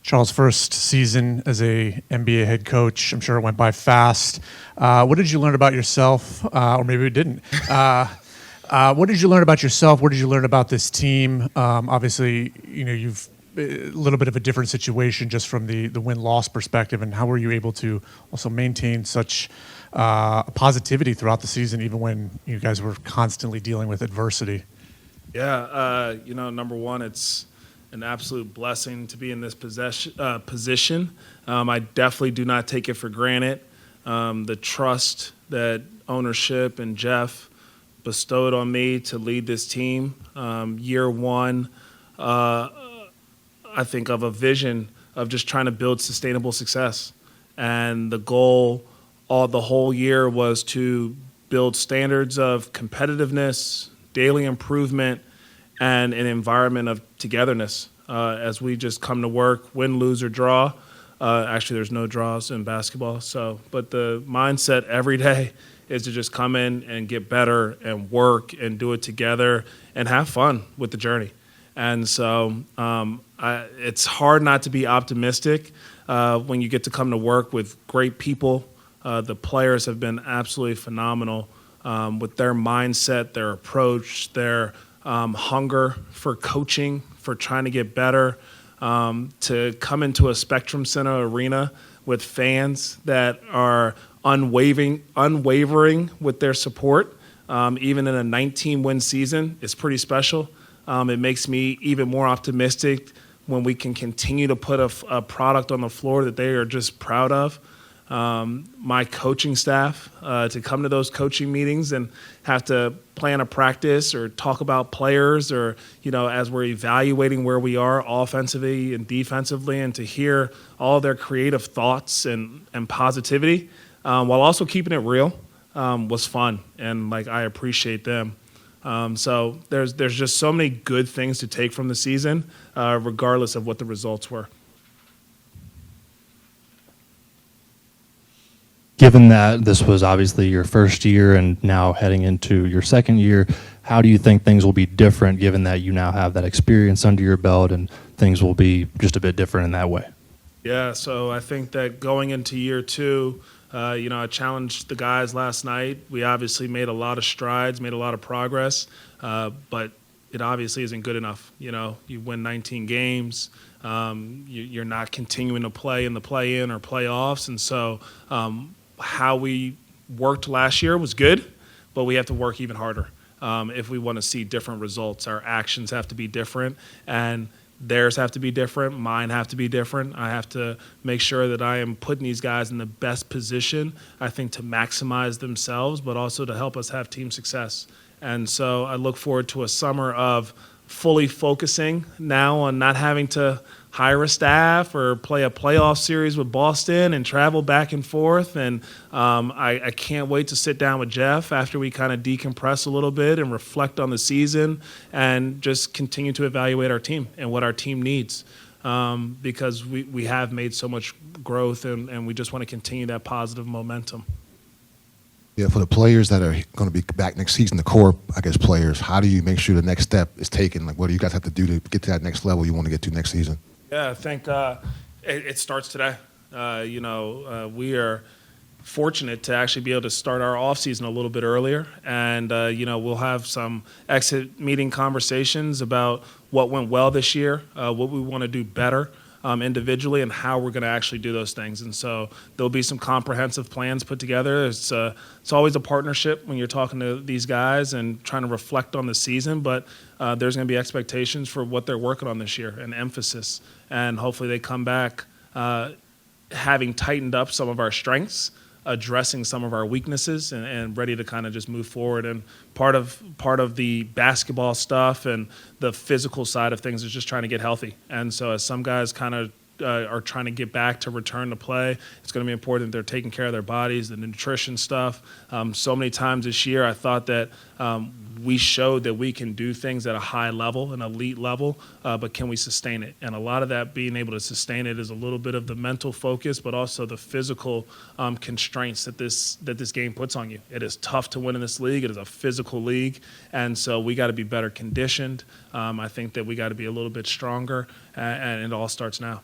Charles, first season as a NBA head coach. I'm sure it went by fast. What did you learn about yourself, or maybe it didn't? What did you learn about yourself? What did you learn about this team? Obviously, you've a little bit of a different situation just from the win-loss perspective, and how were you able to also maintain such positivity throughout the season, even when you guys were constantly dealing with adversity? Yeah, number one, it's an absolute blessing to be in this position. I definitely do not take it for granted. The trust that ownership and Jeff bestowed on me to lead this team. Year one, I think of a vision of just trying to build sustainable success. And the goal the whole year was to build standards of competitiveness, daily improvement, and an environment of togetherness as we just come to work, win, lose, or draw. Actually, there's no draws in basketball. But the mindset every day is to just come in and get better and work and do it together and have fun with the journey. And so it's hard not to be optimistic when you get to come to work with great people. The players have been absolutely phenomenal with their mindset, their approach, their hunger for coaching, for trying to get better, to come into a Spectrum Center arena with fans that are unwavering with their support, even in a 19-win season, is pretty special. It makes me even more optimistic when we can continue to put a product on the floor that they are just proud of. My coaching staff to come to those coaching meetings and have to plan a practice or talk about players or, as we're evaluating where we are offensively and defensively, and to hear all their creative thoughts and positivity while also keeping it real was fun. And I appreciate them. So there's just so many good things to take from the season, regardless of what the results were. Given that this was obviously your first year and now heading into your second year, how do you think things will be different given that you now have that experience under your belt and things will be just a bit different in that way? Yeah, so I think that going into year two, I challenged the guys last night. We obviously made a lot of strides, made a lot of progress, but it obviously isn't good enough. You win 19 games. You're not continuing to play in the play-in or playoffs. And so how we worked last year was good, but we have to work even harder if we want to see different results. Our actions have to be different, and theirs have to be different. Mine have to be different. I have to make sure that I am putting these guys in the best position, I think, to maximize themselves, but also to help us have team success. And so I look forward to a summer of fully focusing now on not having to hire a staff or play a playoff series with Boston and travel back and forth. And I can't wait to sit down with Jeff after we kind of decompress a little bit and reflect on the season and just continue to evaluate our team and what our team needs, because we have made so much growth and we just want to continue that positive momentum. Yeah, for the players that are going to be back next season, the core, players, how do you make sure the next step is taken? What do you guys have to do to get to that next level you want to get to next season? Yeah, I think it starts today. We are fortunate to actually be able to start our offseason a little bit earlier. And, we'll have some exit meeting conversations about what went well this year, what we want to do better individually, and how we're going to actually do those things. And so there'll be some comprehensive plans put together. It's always a partnership when you're talking to these guys and trying to reflect on the season, but there's going to be expectations for what they're working on this year and emphasis. And hopefully they come back having tightened up some of our strengths, addressing some of our weaknesses, and ready to kind of just move forward. And part of the basketball stuff and the physical side of things is just trying to get healthy. And so as some guys kind of are trying to get back to return to play, it's going to be important that they're taking care of their bodies, the nutrition stuff. So many times this year I thought that we showed that we can do things at a high level, an elite level, but can we sustain it? And a lot of that being able to sustain it is a little bit of the mental focus, but also the physical constraints that this game puts on you. It is tough to win in this league. It is a physical league, and so we got to be better conditioned. I think that we got to be a little bit stronger, and it all starts now.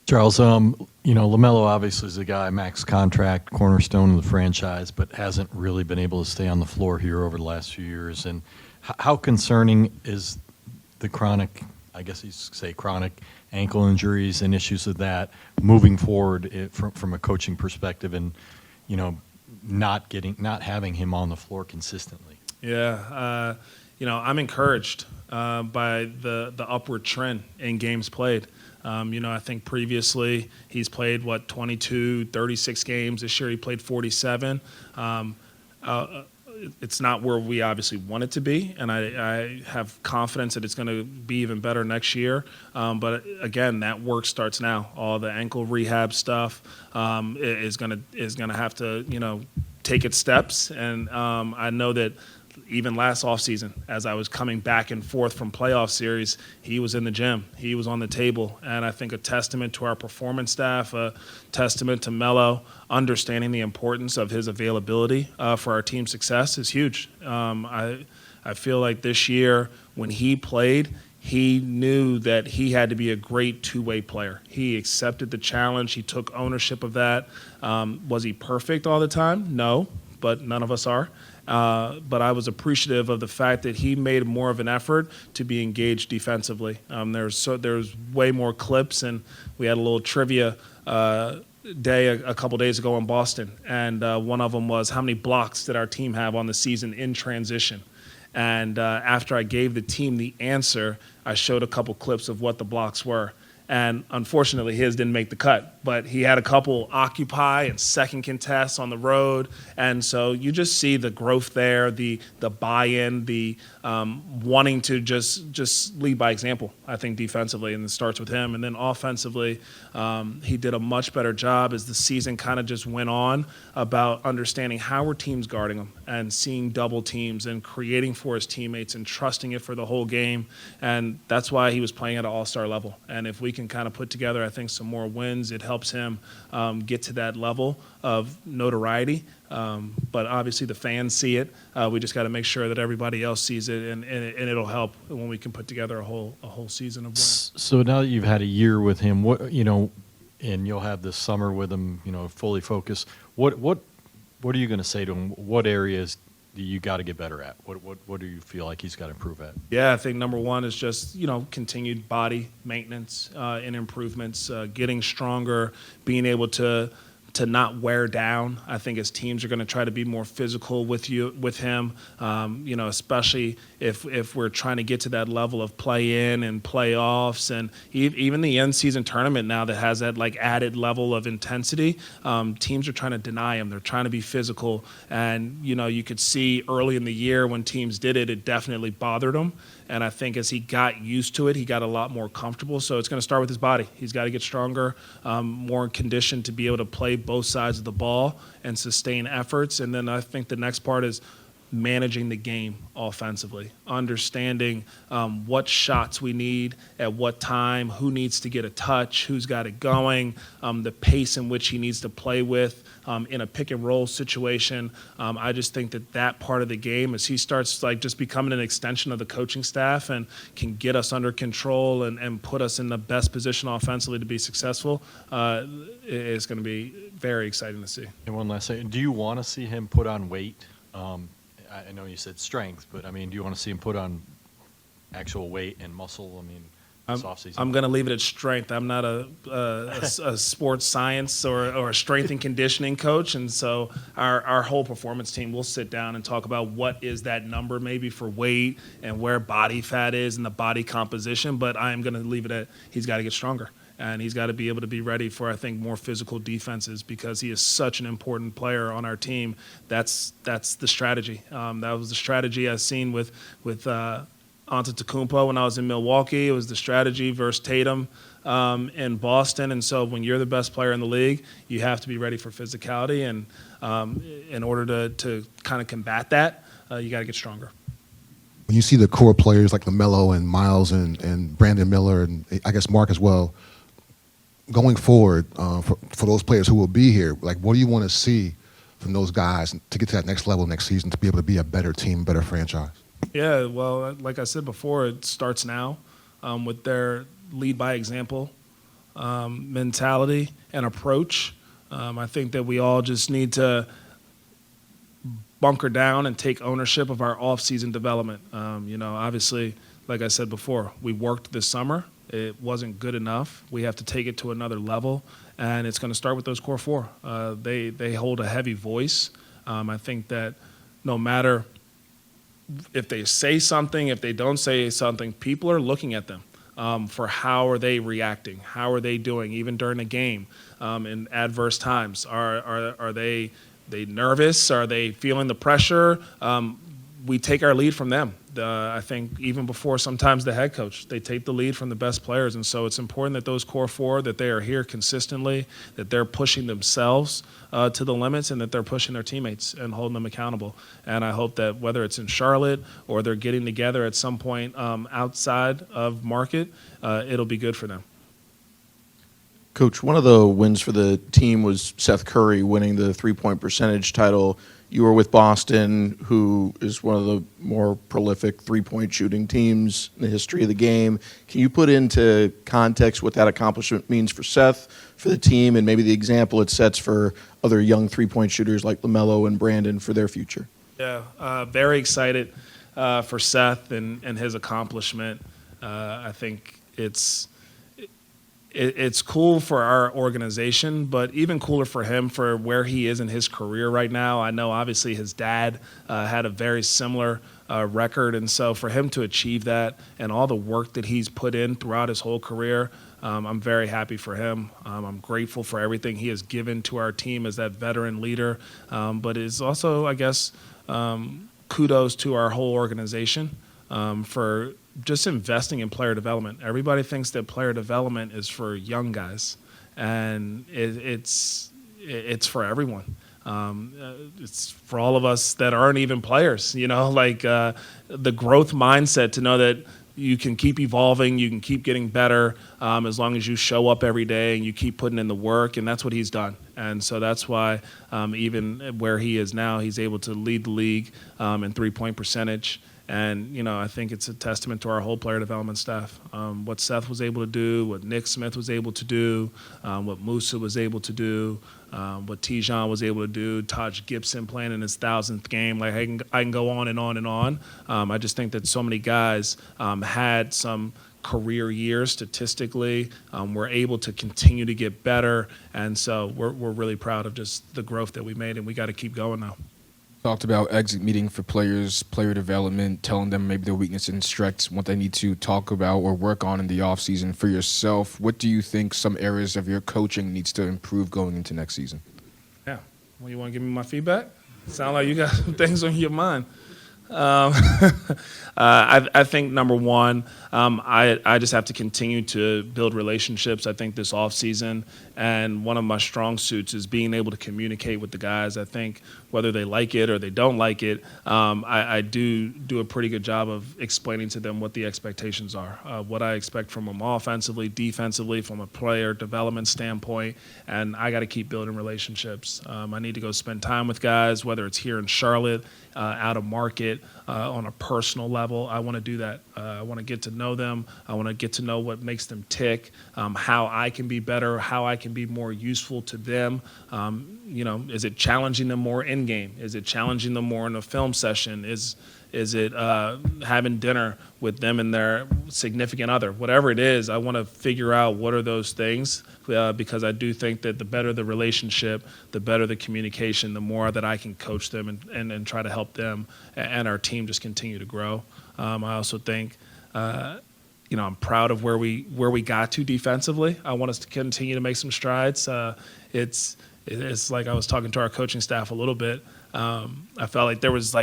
Charles, LaMelo obviously is a guy, max contract, cornerstone of the franchise, but hasn't really been able to stay on the floor here over the last few years. And how concerning is the chronic, I guess you say chronic ankle injuries and issues of that moving forward from a coaching perspective, and not having him on the floor consistently? Yeah, I'm encouraged by the upward trend in games played. I think previously he's played, 22, 36 games. This year he played 47. It's not where we obviously want it to be, and I have confidence that it's going to be even better next year. But again, that work starts now. All the ankle rehab stuff is going to have to take its steps, and I know that. Even last offseason, as I was coming back and forth from playoff series, he was in the gym. He was on the table. And I think a testament to our performance staff, a testament to Melo, understanding the importance of his availability for our team's success is huge. I feel like this year when he played, he knew that he had to be a great two-way player. He accepted the challenge. He took ownership of that. Was he perfect all the time? No, but none of us are. But I was appreciative of the fact that he made more of an effort to be engaged defensively. There's way more clips, and we had a little trivia day a couple days ago in Boston, and one of them was how many blocks did our team have on the season in transition? And after I gave the team the answer, I showed a couple clips of what the blocks were. And unfortunately, his didn't make the cut. But he had a couple occupy and second contests on the road. And so you just see the growth there, the buy-in, the wanting to just lead by example, I think, defensively. And it starts with him. And then offensively, he did a much better job as the season kind of just went on about understanding how were teams guarding him and seeing double teams and creating for his teammates and trusting it for the whole game. And that's why he was playing at an all-star level. And if we can kind of put together, I think, some more wins, it helps him get to that level of notoriety. But obviously the fans see it. We just got to make sure that everybody else sees it, and it'll help when we can put together a whole season of wins. So now that you've had a year with him, and you'll have this summer with him, fully focused. What are you going to say to him? What areas do you got to get better at? What do you feel like he's got to improve at? Yeah, I think number one is just continued body maintenance and improvements, getting stronger, being able to not wear down. I think as teams are going to try to be more physical with him, especially if we're trying to get to that level of play-in and playoffs, and even the end-season tournament now that has that added level of intensity. Teams are trying to deny him. They're trying to be physical, and you could see early in the year when teams did it, it definitely bothered him. And I think as he got used to it, he got a lot more comfortable. So it's going to start with his body. He's got to get stronger, more conditioned to be able to play both sides of the ball and sustain efforts. And then I think the next part is managing the game offensively, understanding what shots we need at what time, who needs to get a touch, who's got it going, the pace in which he needs to play with in a pick and roll situation. I just think that part of the game, as he starts just becoming an extension of the coaching staff and can get us under control and put us in the best position offensively to be successful, it's going to be very exciting to see. And one last thing, do you want to see him put on weight? I know you said strength, but do you want to see him put on actual weight and muscle? This offseason? I'm going to leave it at strength. I'm not a sports science or a strength and conditioning coach, and so our whole performance team will sit down and talk about what is that number maybe for weight and where body fat is and the body composition, but I'm going to leave it at he's got to get stronger. And he's got to be able to be ready for, I think, more physical defenses because he is such an important player on our team. That's the strategy. That was the strategy I've seen with Antetokounmpo when I was in Milwaukee. It was the strategy versus Tatum in Boston. And so when you're the best player in the league, you have to be ready for physicality. And in order to kind of combat that, you got to get stronger. When you see the core players like LaMelo and Miles and Brandon Miller and I guess Mark as well, going forward for those players who will be here, what do you want to see from those guys to get to that next level next season to be able to be a better team, better franchise? Yeah, well, like I said before, it starts now with their lead by example, mentality and approach. I think that we all just need to bunker down and take ownership of our off-season development. Obviously, like I said before, we worked this summer. It wasn't good enough. We have to take it to another level, and it's going to start with those core four. They hold a heavy voice. I think that no matter if they say something, if they don't say something, people are looking at them for how are they reacting, how are they doing, even during a game in adverse times. Are they nervous? Are they feeling the pressure? We take our lead from them. I think even before sometimes the head coach, they take the lead from the best players. And so it's important that those core four, that they are here consistently, that they're pushing themselves to the limits, and that they're pushing their teammates and holding them accountable. And I hope that whether it's in Charlotte or they're getting together at some point outside of market, it'll be good for them. Coach, one of the wins for the team was Seth Curry winning the three-point percentage title. You were with Boston, who is one of the more prolific three-point shooting teams in the history of the game. Can you put into context what that accomplishment means for Seth, for the team, and maybe the example it sets for other young three-point shooters like LaMelo and Brandon for their future? Yeah, very excited for Seth and his accomplishment. I think it's cool for our organization, but even cooler for him for where he is in his career right now. I know obviously his dad had a very similar record, and so for him to achieve that and all the work that he's put in throughout his whole career, I'm very happy for him. I'm grateful for everything he has given to our team as that veteran leader, but it's also, I guess, kudos to our whole organization for just investing in player development. Everybody thinks that player development is for young guys, and it's for everyone. It's for all of us that aren't even players, the growth mindset to know that you can keep evolving, you can keep getting better as long as you show up every day and you keep putting in the work, and that's what he's done. And so that's why even where he is now, he's able to lead the league in three-point percentage. And, I think it's a testament to our whole player development staff. What Seth was able to do, what Nick Smith was able to do, what Musa was able to do, what Tijon was able to do, Taj Gibson playing in his 1,000th game. Like, I can go on and on and on. I just think that so many guys had some career years statistically. We're able to continue to get better. And so we're really proud of just the growth that we made, and we got to keep going now. Talked about exit meeting for players, player development, telling them maybe their weaknesses and strengths, what they need to talk about or work on in the offseason. For yourself, what do you think some areas of your coaching needs to improve going into next season? Yeah. Well, you want to give me my feedback? Sound like you got some things on your mind. I think number one, I just have to continue to build relationships. I think this offseason, and one of my strong suits is being able to communicate with the guys. I think whether they like it or they don't like it, I do a pretty good job of explaining to them what the expectations are, what I expect from them offensively, defensively, from a player development standpoint, and I got to keep building relationships. I need to go spend time with guys, whether it's here in Charlotte, out of market, on a personal level. I want to do that. I want to get to know them. I want to get to know what makes them tick, how I can be better, how I can be more useful to them. Is it challenging them more in game? Is it challenging them more in a film session? Is it having dinner with them and their significant other? Whatever it is, I want to figure out what are those things because I do think that the better the relationship, the better the communication, the more that I can coach them and try to help them and our team just continue to grow. I also think, I'm proud of where we got to defensively. I want us to continue to make some strides. It's like I was talking to our coaching staff a little bit. I felt like there was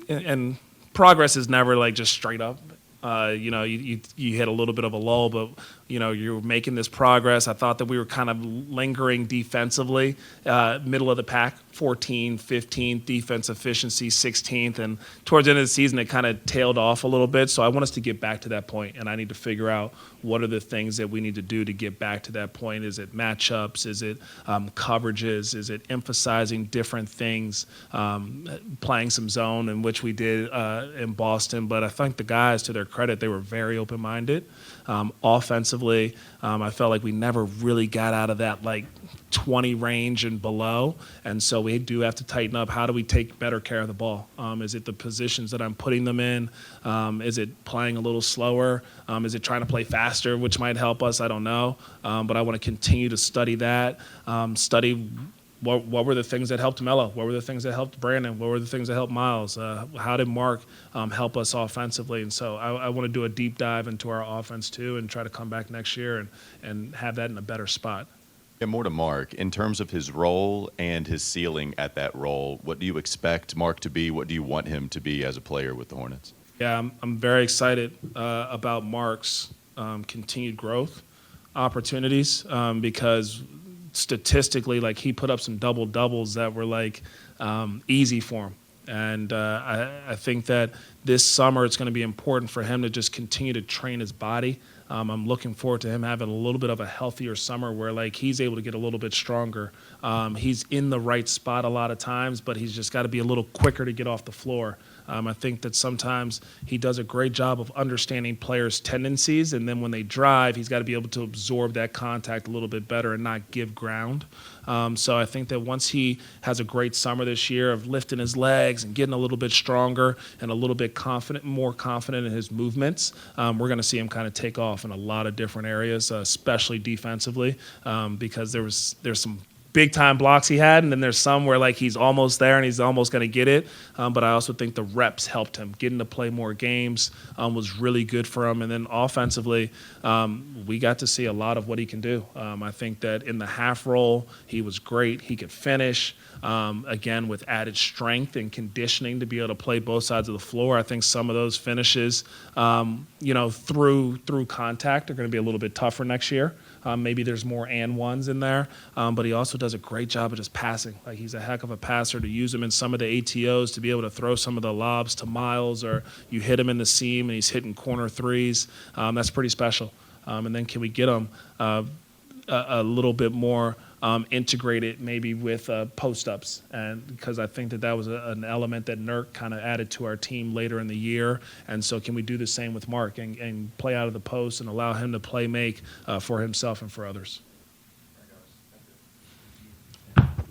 and progress is never just straight up. You hit a little bit of a lull, but you're making this progress. I thought that we were kind of lingering defensively, middle of the pack, 14th, 15th, defense efficiency, 16th, and towards the end of the season, it kind of tailed off a little bit. So I want us to get back to that point, and I need to figure out what are the things that we need to do to get back to that point. Is it matchups? Is it coverages? Is it emphasizing different things, playing some zone, in which we did in Boston? But I think the guys, to their credit, they were very open-minded. Offensively, offensively, I felt like we never really got out of that like 20 range and below, and so we do have to tighten up. How do we take better care of the ball? Is it the positions that I'm putting them in? Is it playing a little slower? Is it trying to play faster, which might help us? I don't know, but I want to continue to study that, study what were the things that helped Melo? What were the things that helped Brandon? What were the things that helped Miles? How did Mark help us offensively? And so I want to do a deep dive into our offense too and try to come back next year and have that in a better spot. And more to Mark, in terms of his role and his ceiling at that role, what do you expect Mark to be? What do you want him to be as a player with the Hornets? Yeah, I'm very excited about Mark's continued growth opportunities because statistically, like he put up some double doubles that were like easy for him. And I think that this summer it's going to be important for him to just continue to train his body. I'm looking forward to him having a little bit of a healthier summer where like he's able to get a little bit stronger. He's in the right spot a lot of times, but he's just got to be a little quicker to get off the floor. I think that sometimes he does a great job of understanding players' tendencies, and then when they drive, he's got to be able to absorb that contact a little bit better and not give ground. So I think that once he has a great summer this year of lifting his legs and getting a little bit stronger and a little bit more confident in his movements, we're going to see him kind of take off in a lot of different areas, especially defensively, because there's some big-time blocks he had, and then there's some where like he's almost there and he's almost going to get it. But I also think the reps helped him. Getting to play more games was really good for him. And then offensively, we got to see a lot of what he can do. I think that in the half roll, he was great. He could finish, again, with added strength and conditioning to be able to play both sides of the floor. I think some of those finishes, through contact are going to be a little bit tougher next year. Maybe there's more and ones in there, but he also does a great job of just passing. Like he's a heck of a passer. To use him in some of the ATOs to be able to throw some of the lobs to Miles, or you hit him in the seam and he's hitting corner threes. That's pretty special. And then can we get him a little bit more integrated maybe with post-ups, and because I think that was an element that Nurk kind of added to our team later in the year, and so can we do the same with Mark and play out of the post and allow him to play make for himself and for others.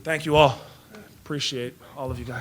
Thank you all. Appreciate all of you guys.